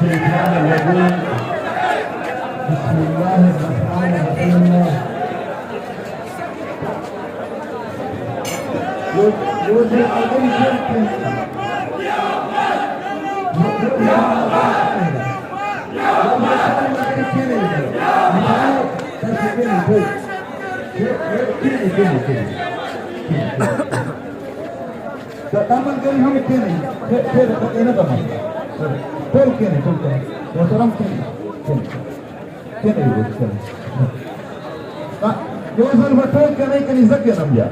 الشيطان الرجيم بسم الله الرحمن الرحيم يوجد أقل شرك تعمل قال هم كيني كيف أنا بمن كل كيني محترم كيني يقول كيني يوصل بطول كيني كيني زكي نبيا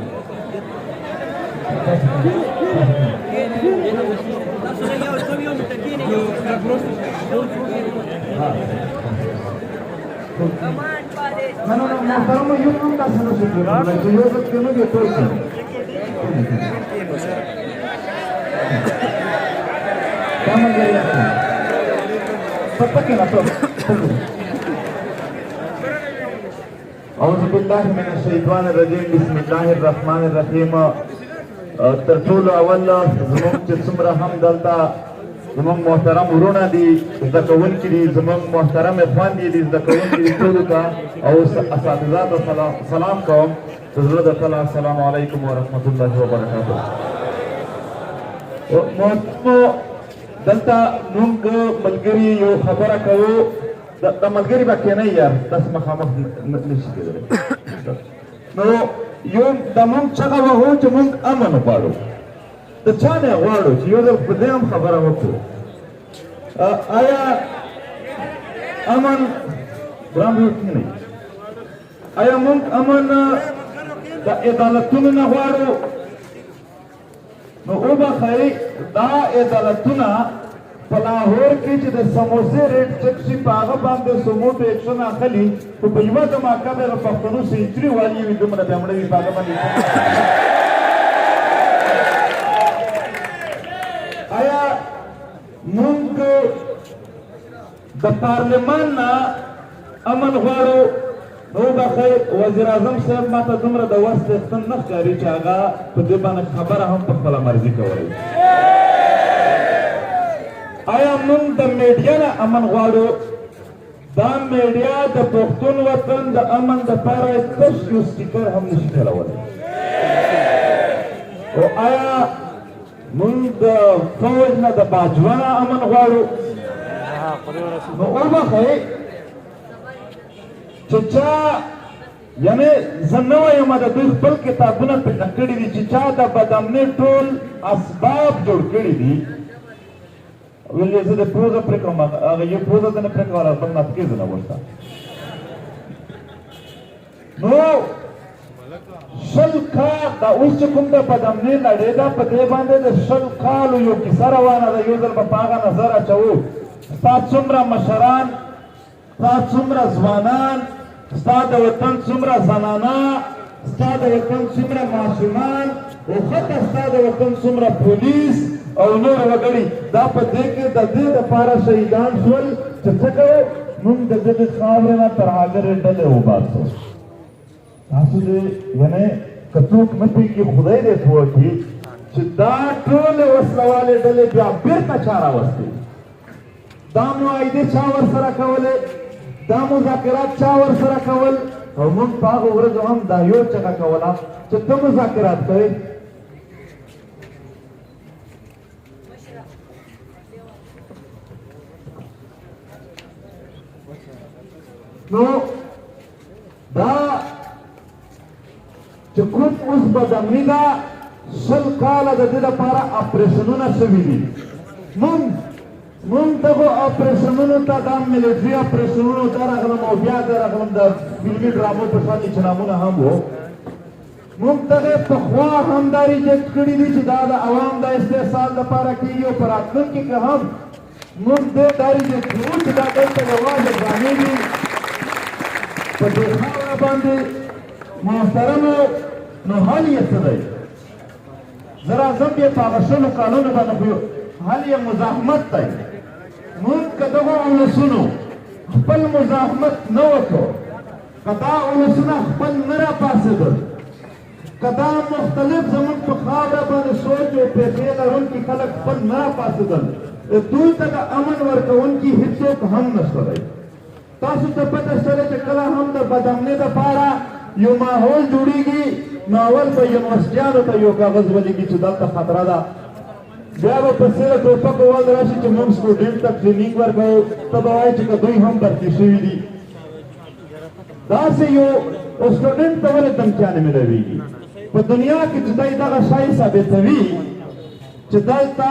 no محترم يوم هم داسنا سوتو يوصل كيني بطول كيني تعمل قال فتكنا أعوذ بالله من الشيطان الرجيم بسم الله الرحمن الرحيم ترټول اول زموږ چې څومره هم دلته زموږ محترم ورونه دي زده کوونکي دي زموږ محترم خویندې دي زده کوونکي دي ټولو ته او اساتذه ته سلام کوم د زړه د تله السلام علیکم ورحمة الله وبرکاته. دلته موږ ملګري یو خبره کوو د ملګري به کېنئ یار داسې مخامخ نشي کېدلی نو یو د موږ چغه وهو چې موږ امن غواړو د چا نه غواړو چې یو ځل په دې هم خبره وکړو آیا امن برامبو کېنئ آیا موږ امن د عدالتونو نه غواړو نو وبخئ دا عدالتونه په لاهور کې چې د سموسې ریټ چک شي په هغه باندې سموټو ایکشن اخلي خو په یوه دماکه به د پښتنو سینچري والي وي دومره به مړه وي په هغه باندې آیا موږ د پارلمان نه امن غواړو نو وبخئ وزیر اعظم صاحب ماته دومره د وس څښتن نه ښکاري چې هغه په دې باندې خبره هم په خپله مرضي کولی آیا موږ د میډیا نه امن غواړو دا میډیا د پښتون وطن د امن دپاره تش یو سټیکر هم نشي چلولی او آیا موږ د فوج نه د باجوه نه امن غواړو نو وبخئ چې چا یعنې زه نه وایم د دوی خپل کتابونه پرې کړي دي چې چا د بدامنۍ ټول اسباب جوړ کړي دي ویل یې زه د پوزه پرې کوم هغه یو پوزه ته نه پرې کوله بل نفکیزه نه ورته نو شل کال دا اوس چې کوم د بدامنۍ لړۍ ده په دې باندې د شل کالو یو کیسه روانه ده یو ځل به په هغه نظر اچوو ستا څومره مشران ستا څومره ځوانان ستا د وطن څومره زنانه ستا د وطن څومره ماشومان او حتی ستا د وطن څومره پولیس او نور وګړي دا په دې کې د دې دپاره شهیدان شول چې څه کوو موږ د دې خاورې نه تر هغې ډلې وباسو تاسو دې یعنې که څوک نه پوهېږي خدای دې پوه کړي چې دا ټولې وسلوالې ډلې بیا بېرته چا راوستې دا معاهدې چا ورسره کولې دا مذاکرات چا ورسره کول او موږ په هغه ورځو هم دا یو چغه کوله چې ته مذاکرات کوې نو دا چې کوم اوس بدامني ده شل کاله د دې لپاره اپریشنونه شوي دي موږ دغو اپریشنونو ته دا ملیټري اپریشنونو ته راغلم او بیا د راغلم د فلمي ډرامو په شان چې نامونه هم وو موږ دغې پخوا هم دا ریجکټ کړي دي چې دا د عوام د استحصال لپاره کېږي او په راتلونکي کې هم موږ دې دا ریجکټ کړو چې دا دلته یوازې ډرامې دي په دې خاوره باندې محترمو نو حل یې څه دی زه راځم بیا په هغه شلو کالونو باندې خو حل یې مزاحمت دی موږ که دغو اولسونو خپل مزاحمت نه وکړو که دا اولسونه خپل نه راپاڅېدل که دا مختلف زموږ په خاوره باندې سوچ او پیسې لرونکي خلک خپل نه راپاڅېدل دوی ته د امن ورکوونکي هیڅوک هم نشته دی. تاسو ته پته شته ده چې کله هم د بدامنۍ دپاره یو ماحول جوړیږي نو اول به یونیورسټیانو ته یو کاغذ ولیږي چې دلته خطره ده، بیا به پسې د ټوپکو وال راشي چې موږ سټوډنټ ته ټرینینګ ورکوو، ته به وایې چې که دوی هم برخي شوي دي. داسې یو سټوډنټ ته ولې دمکیانې میلاویږي؟ په دنیا کې چې دی دغه شی ثابتوي چې دلته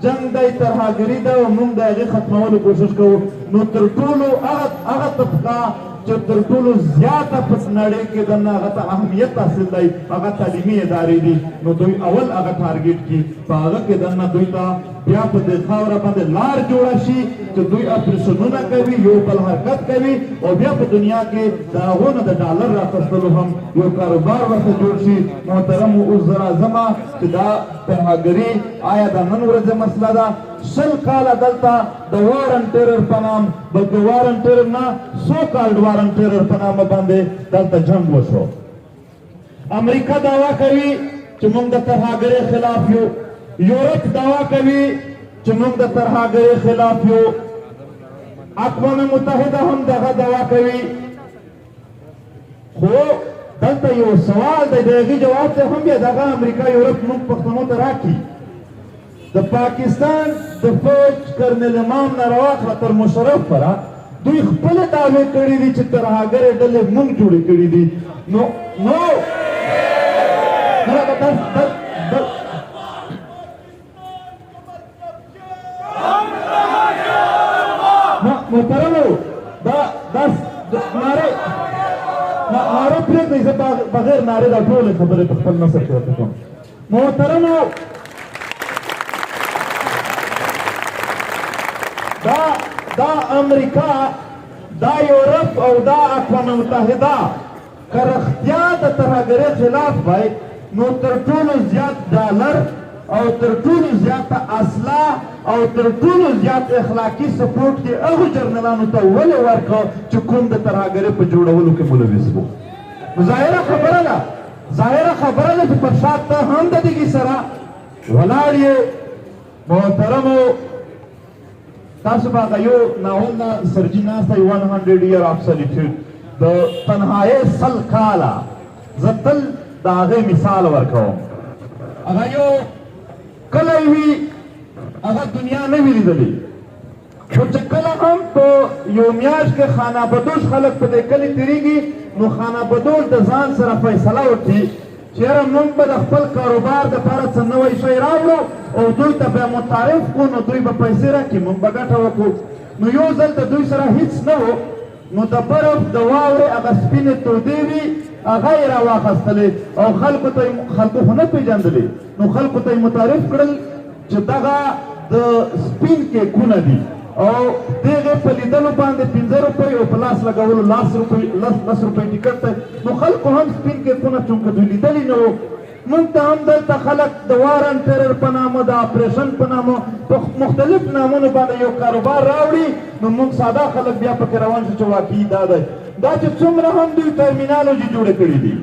جنګ دی، ترهګري ده او موږ د هغې ختمولو کوشش کوو، نو تر ټولو هغه طبقه چې تر ټولو زیاته په نړۍ کې دننه هغه ته اهمیت حاصل دی هغه تعلیمي ادارې دي، نو دوی اول هغه ټارګېټ کړي، په هغه کې دننه دوی ته بیا په دې خاوره باندې لار جوړه شي چې دوی اپریشنونه کوي، یو بل حرکت کوي او بیا په دنیا کې د هغو نه د ډالر راخیستلو هم یو کاروبار ورته جوړ شي. محترمو اوس زه راځمه چې دا ترهګري آیا د نن ورځې مسله ده؟ 100 کاله دلته د وار ان ټیرر په نام، بلکې وار ان ټیرر نه سو کالډ وار ان ټیرر په نامه باندې دلته جنګ وشو. امریکا دعوا کوي چې موږ د ترهګرۍ خلاف یو، یورپ دعوا کوي چې موږ د ترهګرۍ خلاف یو، اقوام متحده هم دغه دعوا کوي. خو دلته یو سوال دی، د هغې جواب ته هم بیا دغه امریکا یورپ موږ پښتنو ته راکړي. د پاکستان د فوج کرنل امام نه راواخله تر مشرف پره دوی خپلې دعوې کړي دي چې ترهګرې ډلې موږ جوړې کړي دي. نو محترمو دا نعره پرېږدئ، زه بغیر نارې دا ټولې خبرې په خپل نثر کې ورته کوم. محترمو دا امریکا، دا یورپ او دا اقوام متحده که رښتیا د ترهګرۍ خلاف وای نو تر ټولو زیات ډالر او تر ټولو زیاته اسلحه او تر ټولو زیات اخلاقي سپورټ یې هغو جرنلانو ته ولې ورکړه چې کوم د ترهګرۍ په جوړولو کې ملوث وو. ظاهره خبره ده چې پر شا ته هم د دغې سره ولاړ یې. محترمو تاسو به هغه یو ناول نه سرجي ناستی 100 year of solitude، د تنهایۍ 100 کاله، زه تل د هغې مثال ورکوم. هغه یو کلی وي، هغه دنیا نه وي لیدلې، خو چې کله هم په یو میاشت کې خانه بدوش خلک په دې کلي تېرېږي نو خانه بدوش د ځان سره فیصله وکړي چې یاره موږ به د خپل کاروبار دپاره څه نوی شی راوړو او دوی ته به متعارف کړو، نو دوی به پیسې راکړي، موږ به ګټه وکړو. نو یو ځل د دوی سره هیڅ نه و، نو د برف د واورې هغه سپینې تودې وي هغه یې راواخیستلې او خلکو خو نه پېژندلې، نو خلکو ته یې متعارف کړل چې دغه د سپین کیکونه دي او دغه په لیدلو باندې 15 روپۍ او په لاس لګولو 10 روپۍ ټیکټ دی. نو خلکو هم سپین کیکونه چونکه دوی لیدلي نه وو، موږ ته هم دلته خلک د وار ان ټیرر په نامه، د اپریشن په نامه، په مختلف نامونو باندې یو کاروبار راوړي، نو موږ ساده خلک بیا پکې روان شو چې واقعي دا دی. دا چې څومره هم دوی ټرمینالوجي جوړې کړي دي،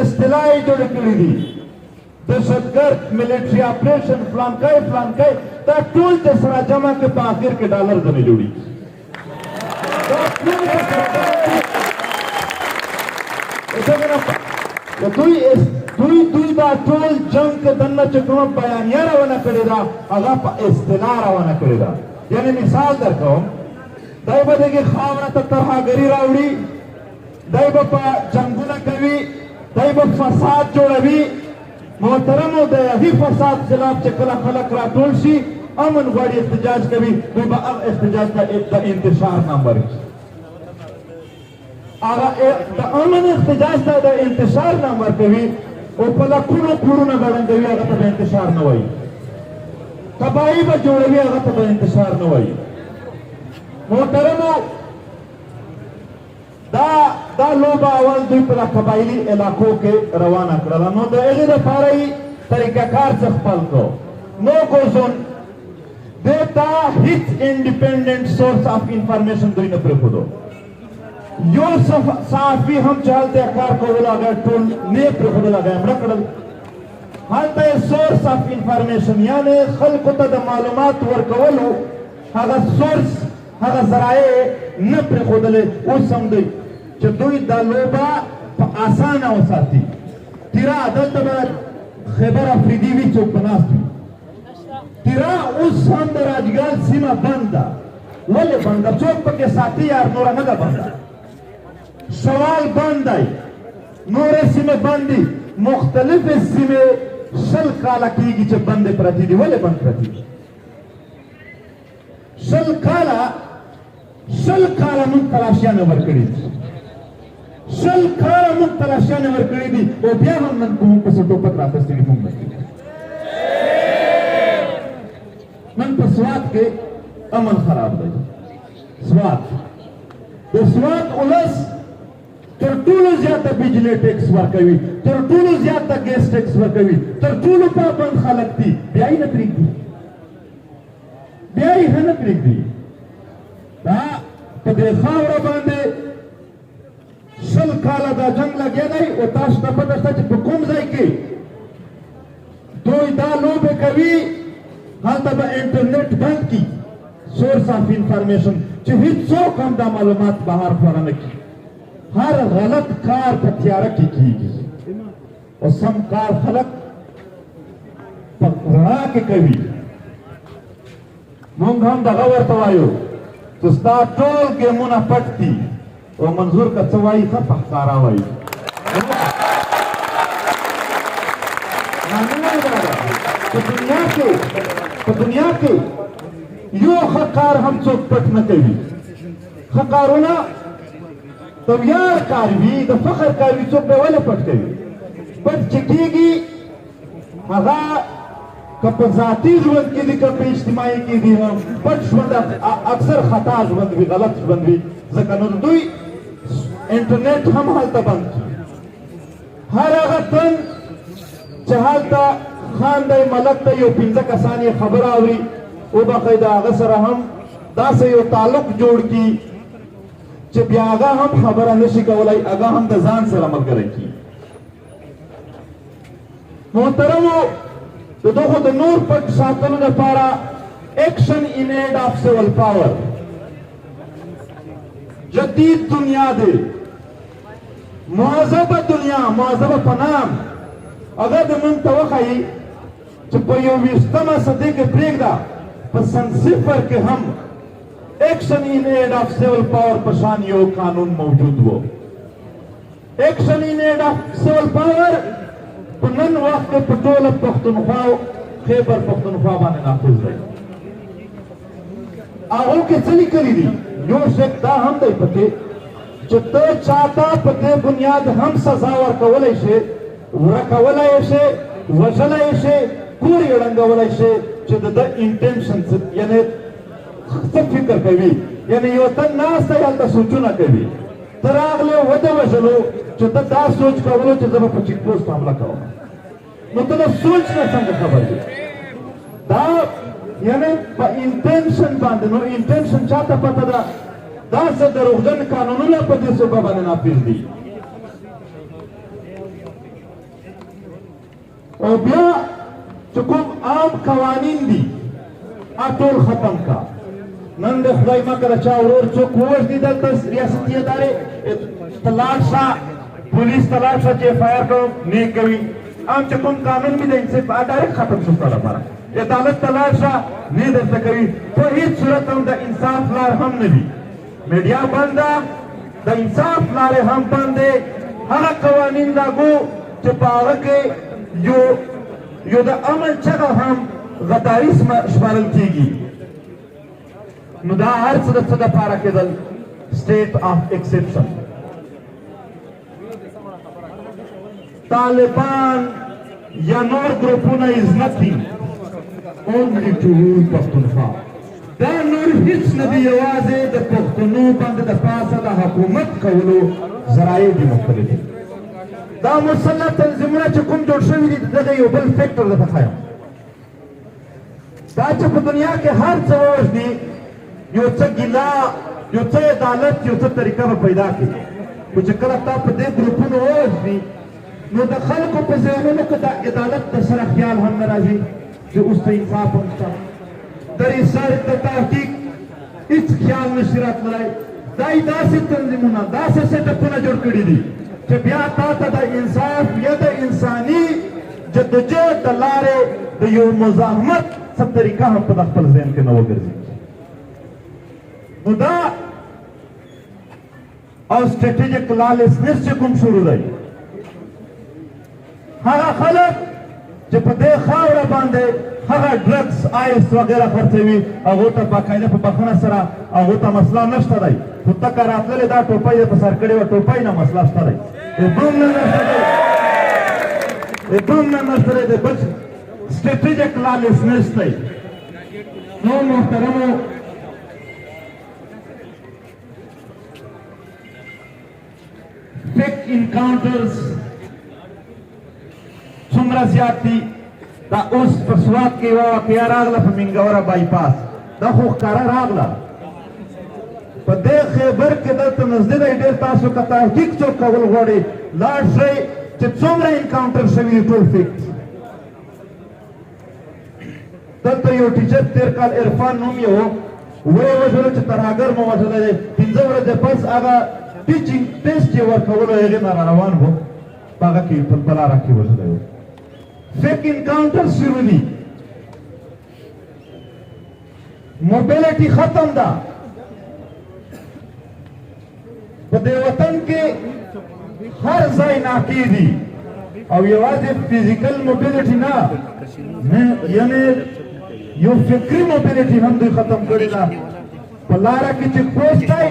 اصطلاح یې جوړې کړي دي، دهشتګرد، ملیټري اپریشن، فلانکی دا ټول چې سره جمع کې په آخر کې ډالر ځنې جوړېږي. دوی دا ټول جنګ کې دننه چې کومه بیانیه روانه کړې ده هغه په اصطلاح روانه کړې ده. یعنې مثال درکوم، دی به دغې خاوره ته ترهګري راوړي، دی به په جنګونه کوي، دی به فساد جوړوي. محترمو د هغې فساد خلاف چې کله خلک راټول شي امن غواړي احتجاج کوي، دوی به هغه احتجاج ته د انتشار نام ورکړي. هغه د امن احتجاج ته د انتشار نام ورکوي او په لکونو کورونه ګړنګوي، هغه ته به انتشار نه وایي. تباهي به جوړوي، هغه ته به انتشار نه وایي. محترمو دا لوبه اول دوی په قبایلي علاقو کې روانه کړله، نو د هغې دپاره یې طریقه کار څه خپل کړو. نو go zone دې ته هیڅ انډیپینډنټ سورس آف انفارمیشن دوی نه پرېښودو. یو صحافي هم چې هلته کار کولو هغه ټول نه یې پرېښودل، هغه یې مړه کړل. هلته سورس اف انفارمیشن یعنی خلکو ته د معلومات ورکولو هغه سورس هغه ذرایع نه پرېښودلې. اوس هم دی چې دوی دا لوبه په اسانه وساتي. تیرا دلته به خیبر افریدي وي څوک به ناست وي. تیرا اوس هم د راجګال سیمه بند ده. ولې بند ده؟ څوک پکې ساتي یار؟ نوره نه ده بنده. شوال بند دی، نورې سیمې بند دي. مختلفې سیمې 20 کاله کېږي چې بندې پرتې دي. ولې بند پرتې دي؟ 20 کاله موږ تلاشیانې ورکړي دي. 20 کاله موږ تلاشیانې ورکړي دي او بیا هم نن موږ پسې ټوپک راخیستی دي. موږ نن په سوات کې امن خراب دی. سوات د سوات ولس تر ټولو زیاته بجلی ټیکس ورکوي، تر ټولو زیاته ګیس ټیکس ورکوي، تر ټولو پابند خلک دي. بیا یې نه پرېږدي، بیا یې نه پرېږدي. دا په دې خاوره باندې 20 کاله دا جنګ لګیا دی او تاسو ته پته شته چې په کوم ځای کې دوی دا لوبې کوي. هلته به انټرنیټ بند کړي، سورس اف انفارمیشن، چې هېڅوک هم دا معلومات بهر خپاره نه کړي. هر غلط کار په تیاره کې کېږي او سم کار خلک په رڼا کې کوي. موږ هم دغه ورته وایو چې ستا ټول ګیمونه پټ دي او منظور که څه وایي ښه په ښکاره وایي. په دنیا کې یو ښه کار هم څوک پټ نه کوي. ښه کارونه د ویاړ کار وي، د فخر کار وي، څوک به ولې پټ کوي؟ پټ چې کېږي هغه که په ذاتي ژوند کې دي که په اجتماعي کې دي هم پټ ژوند اکثر خطا ژوند وي، غلط ژوند وي. ځکه نو دوی انټرنیټ هم هلته بند کړي. هر هغه تن چې هلته خان دی ملک ته یو 15 کسان یې خبره اوري وبخئ د هغه سره هم داسې یو تعلق جوړ کړي چې بیا هغه هم خبره نشي کولی، هغه هم د ځان سره ملګری کړي. محترمو، د دغو د نور پټ ساتلو لپاره ایکشن ان ایډ آف سیول پاور جدید دنیا دی، مهذبه دنیا، مهذبه په نام هغه د موږ ته وښایي چې په 21مه صدۍ کې پرېږده په سن 0 کې هم ایکشن ان ایډ آف سیول پاور په شان یو قانون موجود و. ایکشن ان ایډ آف سیول پاور په نن وخت کې په ټوله پښتونخوا خیبر پښتونخوا باندې نافذ دی. هغو کې څه لیکلي دي؟ یو شک دا هم دی پکې چې ته چاته په دې بنیاد هم سزا ورکولی شې، ورکولی یې شې، وژلی یې شې، کور یې ړنګولی شې چې د ده انټینشن یعنې څه فکر کوي. یعنې یو تن ناست دی هلته سوچونه کوي، ته راغلې وده وژلو چې ته دا سوچ کولو چې زه به په چیک پوسټ حمله کوم. نو ته د سوچ نه څنګه خبر یې؟ دا یعنې په انټینشن باندې، نو انټینشن چاته پته ده؟ داسې دروغجن قانونونه په دې صوبه باندې نافذ دي. او بیا چې کوم عام قوانین دي ټول ختم کا. نن د خدای مکړه چا ورور څوک ووژني دلته ریاستي ادارې ته لاړ شه، پولیس ته لاړ شه چې اف آی آر کوم نه کوي. عام چې کوم قانون وي د انصاف ډایرکټ ختم شو ستا لپاره. عدالت ته لاړ شه نه درته کوي. په هېڅ صورت هم د انصاف لار هم نه وي. میډیا بند ده، د انصاف لارې هم بند دی. هغه قوانین لاګو چې په هغه کې یو د عمل چغه هم غداري شمارل کېږي. نو دا هر څه د څه دپاره کېدل؟ سټیټ آف ایکسپشن. طالبان یا نور ګروپونه از نتھنګ اونلی ټو رول پښتونخوا. دا نور هیڅ نه دي، یوازې د پښتنو باندې د پاسه د حکومت کولو ذرایع دي مختلف. دا مسلح تنظیمونه چې کوم جوړ شوي دي دغه یو بل فیکټر درته ښیم. دا چې په دنیا کې هر څه ووژني، یو څه ګیله، یو څه عدالت، یو څه طریقه به پیدا کړي. خو چې کله تا په دې ګروپونو ووژني نو د خلکو په ذهنونو کې د عدالت د سره خیال هم نه راځي چې اوس ته انصاف هم شته د ریسرچ د تحقیق هیڅ خیال نشي راتللی دا یې داسې تنظیمونه داسې سیټاپونه جوړ کړي دي چې بیا تا ته د انصاف یا د انساني جدوجہد د لارې د یو مزاحمت څه طریقه هم په خپل ذهن کې نه وګرځي نو دا او سټریټیجک لالیسنس چې کوم شروع دی هغه خلک چې په دې خاوره باندې هغه ډرګس آیس وغیره خرڅوي هغو ته باقاعده په بخښنه سره هغو ته مسله نشته دی خو تکه راتللې دا ټوپۍ یې په سر کړې وه ټوپۍ نه مسله شته دی دومره نشته دی دومره نشته دی د بل سټریټیجک لالیسنس دی نو محترمو fake encounters څومره زیات دي دا اوس په سوات کې یوه واقعه راغله په منګوره بایپاس دا خو ښکاره راغله په دې خیبر کې دلته نږدې دی ډېر تاسو که تحقیق څوک کول غواړئ لاړ شئ چې څومره انکاونټر شوي دي ټول فیک دلته یو ټیچر تېر کال عرفان نوم یې و ویې وژلو چې ترهګر مو وژلی دی 5 ورځې پس هغه ټیچینګ ټیسټ یې ورکولو هغې نه راروان و په هغه کې په بله لاره کې وژلی و فیک انکاؤنٹر شروع دی موبیلٹی ختم دا په دې وطن کې هر ځای ناکې دي او یوازې فزیکل موبیلټي نه یعنې یو فکري موبیلټي هم دوی ختم کړې ده په لاره کې چې پوسټ دی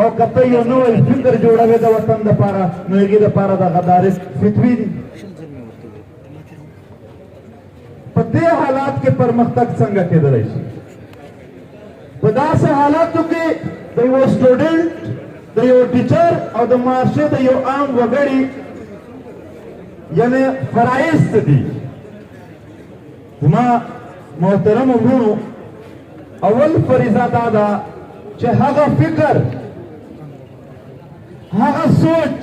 او که ته یو نوی فکر جوړوې د وطن دپاره نو هغې دپاره د غدارۍ فتوی دي په دې حالات کې پرمختګ څنګه کېدلی شي په داسې حالاتو کې د یو سټوډنټ د یو ټیچر او د معاشرې د یو عام وګړي یعنې فرایض څه دي زما محترمو وروڼو اول فریضه دا ده چې هغه فکر هغه سوچ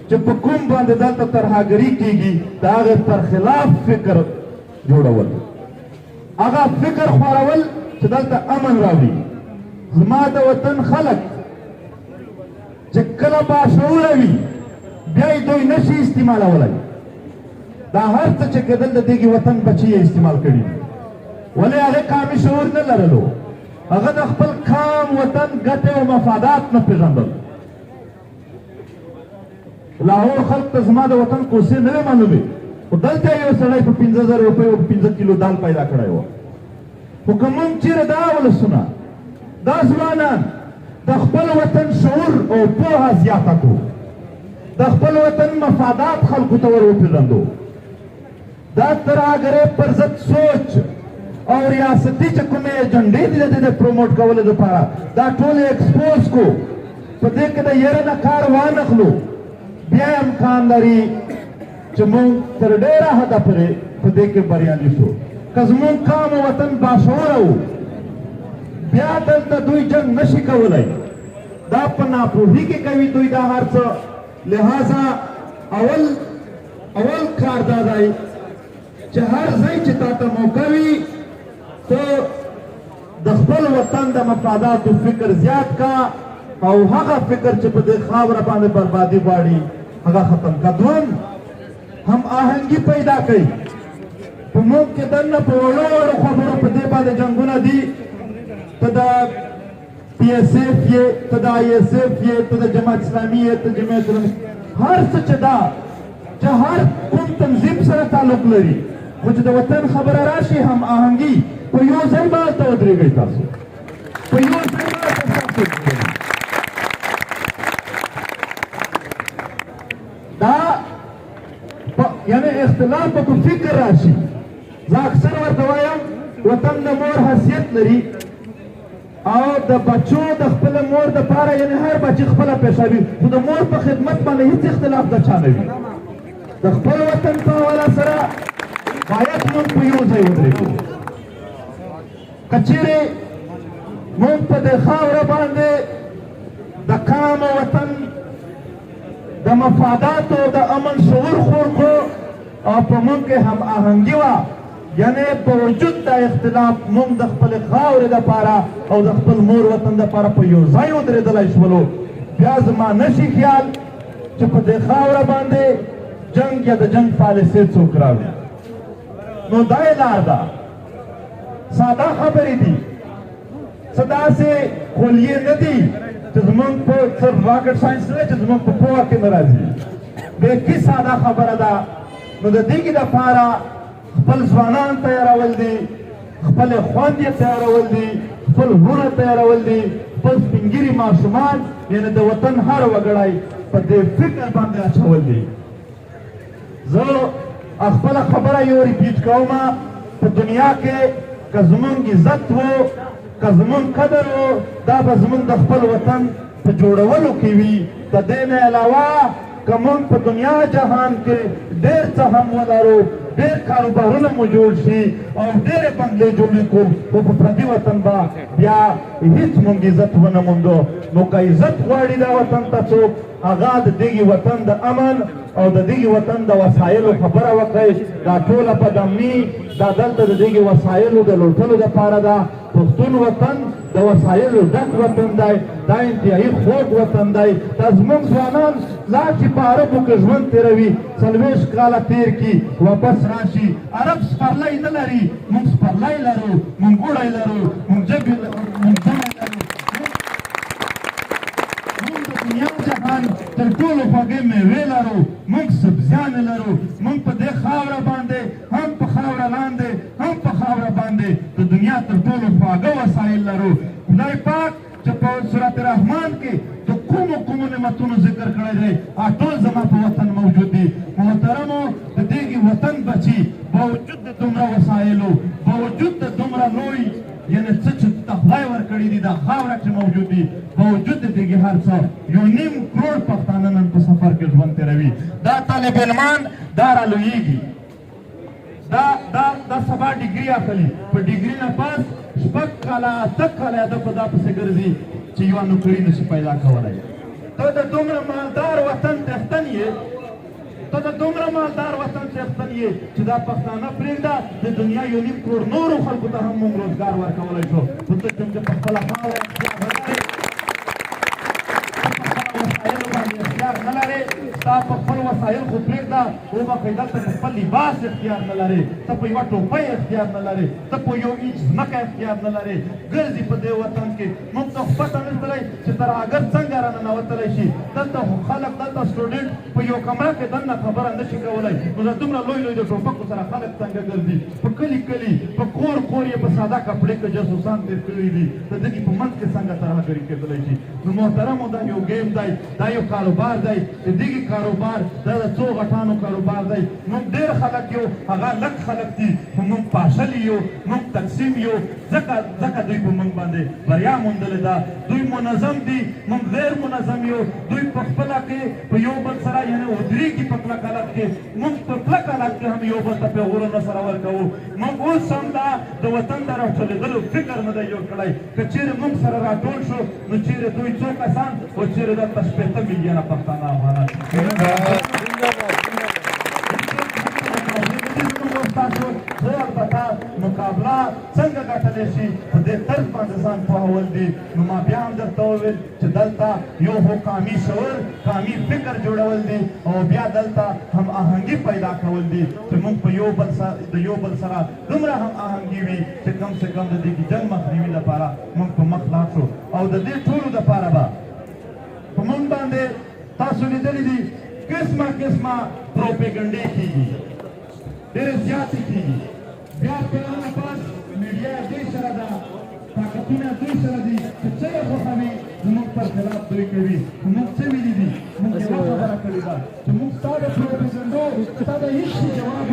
چې په کوم باندې دلته ترهګري کېږي د هغې پر خلاف فکر جوړول هغه فکر خورول چې دلته امن راوړي زما د وطن خلک چې کله باشعوره وي بیا یې دوی نشي استعمالولی دا هر څه چې کېدل د دغې وطن بچي یې استعمال کړي ولې هغې قامي شعور نه لرلو هغه د خپل کام وطن ګټې او مفادات نه پېژندل لاهور خلق ته زما د وطن کوڅې نه وې معلومې خو دلته یو سړی په 15,000 روپیو په 15 کیلو دال پیدا کړی و خو که موږ چېرې دا ولسونه دا ځوانان د خپل وطن شعور او پوهه زیاته کړو د خپل وطن مفادات خلکو ته ور وپېژندو دا ترهګرۍ پر ضد سوچ او ریاستي چې کومې ایجنډې دي د دې د پروموټ کولو دپاره دا ټول ایکسپوز کو په دې کې د یره نه کار وانخلو بیا امکان لري چې موږ تر ډېره حده پورې په دې کې بریالي شو که زموږ قام او وطن باشعوره و بیا دلته دوی جنګ نشي کولی دا په ناپوهي کې کوي دوی دا هر څه لہذا اول کار دا دی چې هر ځای چې تا ته موقع وي ته د خپل وطن د مفاداتو فکر زیات کا او هغه فکر چې په دې خاوره باندې بربادي غواړي هغه ختم کا دوم هم آهنګي پیدا کوي په موږ کې دننه په وړو وړو خبرو په دې باندې جنګونه دي ته د PSF یې ته د ISF یې ته د جماعت اسلامي یې ته جمعیت علماء هر څه چې دا چې هر کوم تنظیم سره تعلق لري خو چې د وطن خبره راشي هم آهنګي په یو ځای به هلته ودرېږئ تاسو په یو ځای به هلته ستاسو دا یعنې اختلاف به په فکر راشي زه اکثر ورته وایم وطن د مور حیثیت لري او د بچو د خپل مور دپاره یعنې هر بچي خپله پیښوي خو د مور په خدمت باندې هېڅ اختلاف د چا نه وي د خپل وطن په حواله سره باید موږ په یو ځای ودرېږو که چېرې موږ په دې خاوره باندې د قام وطن د مفاداتو د امن شعور خور کړو او په موږ کې هم آهنګي وه یعنې په وجود د اختلاف موږ د خپلې خاورې دپاره او د خپل مور وطن دپاره په یو ځای ودرېدلی شولو بیا زما نشي خیال چې په دې خاوره باندې جنګ یا د جنګ پالیسۍ څوک راوړي نو دا یې لار ده ساده خبرې دي څه داسې خولیې نه دي چې زمونږ په څه راکټ ساینس نه چې زمونږ په پوهه کې نه راځي بیخي ساده خبره ده نو د دې دپاره خپل ځوانان تیارول دي خپلې خویندې تیارول دي خپل وروڼه تیارول دي خپل سپین ږیري ماشومان یعنې د وطن هر وګړی په دې فکر باندې اچول دي زه خپله خبره یو ریپیټ کوم په دنیا کې که زمونږ عزت و که زمونږ قدر و دا به زمونږ د خپل وطن په جوړولو کې وي د دې نه علاوه که مونږ په دنیا جهان کې ډېر څه هم ولرو ډېر کاروبارونه مو جوړ شي او ډېرې بنګلې جوړې کړو خو په پردي وطن به بیا هېڅ مونږ عزت ونه موندو نو که عزت غواړي دا وطن ته څوک هغه د دغې وطن د امن او د دغې وطن د وسایلو خبره وکړئ دا ټوله بدامني دا دلته د دغې وسایلو د لوټلو دپاره ده پښتون وطن د وسایلو ډک وطن دی دا انتهایي خوږ وطن دی دا زموږ ځوانان لا چې په عربو کې ژوند تېروي 40 کاله تېر کړي واپس راشي عرب سپرلی نه لري موږ سپرلی لرو موږ ګوړی لرو موږ ژبې لرو موږ ژمی لرو موږ د دنیا جهان تر ټولو خوږې میوې لرو موږ سبزیانې لرو موږ په دې خاوره باندې هم په خاوره لاندې هم په خاوره باندې د دنیا تر ټولو خواږه وسایل لرو خدای پاک چې په سورت رحمان کې د کومو نعمتونو ذکر کړی دی ټول زما په وطن موجود دي محترمو د دغې وطن بچي باوجود د دومره وسایلو باوجود د دومره لوی یعنې څه چې ته خدای ورکړي دي دا خاوره کې موجود دي باوجود د دغې هر څه 1.5 کروړ پښتانه نن په سفر کې ژوند تېروي دا طالب علمان دا رالویږي دا سبا ډیګري اخلي په ډیګري نه پاس 6 کاله 8 کاله د په دا پسې ګرځي چې یوه نوکري نشي پیدا کولی ته د دومره مالدار وطن څښتن یې ته د دومره مالدار وطن څښتن یې چې دا پښتانه پرېږده د دنیا 1.5 کروړ نورو خلکو ته هم موږ روزګار ورکولی شو خو ته کوم چې په خپله خاوره اختیار نه لرې ستا په خپل وسایل خو پرېږده وبښئ دلته په خپل لباس اختیار نه لرې ته په یوه ټوپۍ اختیار نه لرې ته په یو انچ ځمکه اختیار نه لرې ګرځي په دې وطن کې موږ ته خو پته نشتلی چې ترهګر څنګه راننوتلی شي دلته خو خلک دلته سټوډنټ په یو کمره کې دننه خبره نشي کولی نو د دومره لوی د ټوپکو سره خلک څنګه ګرځي په کلي په کور یې په ساده کپړې کې جاسوسان تېر کړي دي د دغې په منځ کې څنګه ترهګري کېدلی شي نو محترمو دا یو ګیم دی دا یو کاروبار دی د دغې کاروبار دا د څو غټانو کاروبار دی موږ ډېر خلک یو هغه لږ خلک دي خو موږ پاشل یو موږ تقسیم یو ځکه دوی په موږ باندې بریا موندلې ده دوی منظم دي موږ غیر منظم یو دوی په خپله کې په یو بل سره یعنې ودرېږي په کلک حالت کې موږ په کلک حالت کې هم یو بل ته پیغورونه سره ورکوو موږ اوس هم دا د وطن د راټولېدلو فکر نه دی جوړ کړی که چېرې موږ سره راټول شو نو چېرې دوی څو کسان او چېرې دلته 15 میلیونه پښتانه افغانان مقابله څنګه ګټلی شي په دې طرز باندې ځان پوهول دي نو ما بیا هم درته وویل چې دلته یو خو قامي شعور قامي فکر جوړول دي او بیا دلته هم آهنګي پیدا کول دي چې موږ په د یو بل سره دومره هم آهنګي وي چې کم سے کم د دې جنګ مخنیوي لپاره موږ په مخ لاړ شو او د دې ټولو دپاره به په موږ باندې تاسو لیدلي دي قسمه پروپیګنډې کېږي ډېرې زیاتې کېږي بیا پلانه پاس میډیا دوی سره ده طاقتونه دوی سره دي چې څه یې خوښوي زموږ پر خلاف دوی کوي خو موږ څه ویلي دي موږ یوه خبره کړې ده چې موږ ستا د پروپیګنډو ستا د هېڅ جواب